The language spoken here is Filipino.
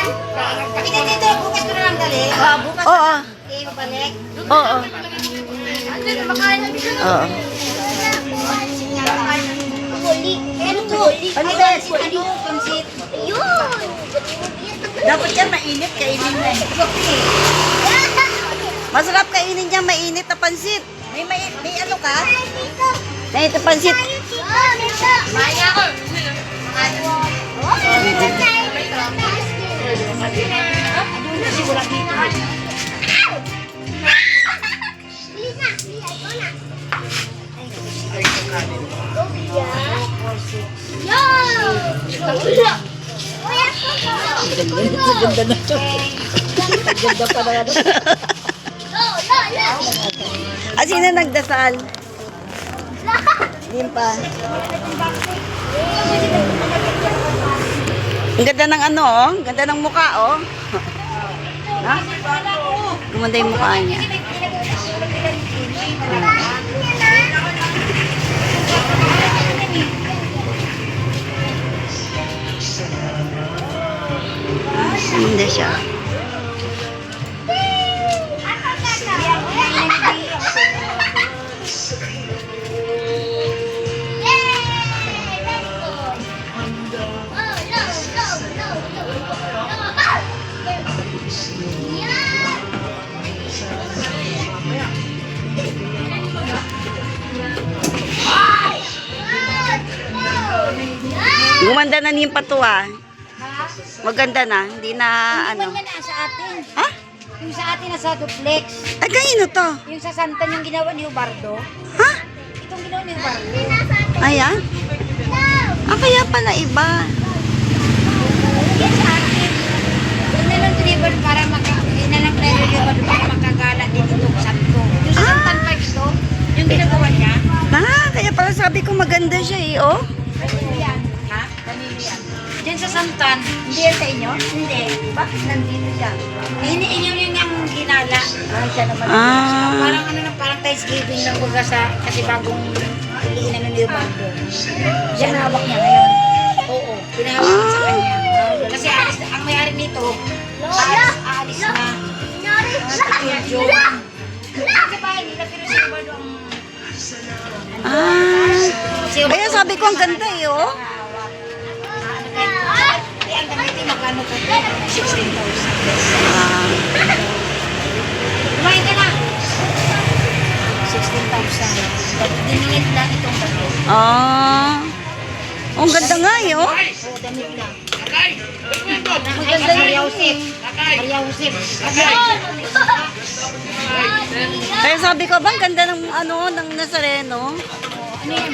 Hindi dito, bukas ko na lang dali. Bukas Oo. mabalik. Oo. Oo. Huli. Ano to? Ano? Pansit. Yun. Dapat yan mainit, kainin mo. Masarap kainin niya, mainit na pansit. May ano ka? Mainit na pansit. Maya ko. Ganda na to. Ganda pa na ano. Sino nagdasal? Hindi pa. Ang ganda ng ano, oh. Ang ganda ng mukha, oh. Ha? Gumanda yung mukha niya. Hindi siya. Gumanda na yung patuwa. Maganda na, hindi na ano. Hindi man yan sa atin. Ha? Yung sa atin na sa duplex. Ay, kanino to? Yung sa Santan yung ginawa ni Ubardo. Ha? Itong ginawa ni Ubardo. Ayan? Kaya pala iba. Yan sa atin. Yun na lang tinibad para yun na lang tinibad para makagala din itong santo. Yung sa Santan pa ito, yung ginagawa niya. Kaya pala sabi ko maganda siya eh, oh. Kanino yan? Ha? Kanino yan? Diyan sa Santan, hindi yan sa inyo? Hindi. Bakit nandito siya? Hindi inyo yun yung ginala. Siya naman. Parang ano na, parang Thanksgiving lang baga sa, kasi bagong iliinan ni Ubardo. Siya hawak niya ngayon. Oo, pinahawak niya sa kanya. Kasi ang may-ari nito, aalis na. Medyo. Kasi ba, hindi na pero si Ubardo ang... Kaya sabi ko ang ganda eh, oh. Ang ganito magkano ko? 16,000. Kumain ka na. 16,000. Diningit lang itong damit. Ang ganda nga eh, oh. Oo, damit lang. Maganda Maria Josep. Maria Josep. Kaya sabi ko ba, ang ganda ng ano, ng Nazareno. Ano yan?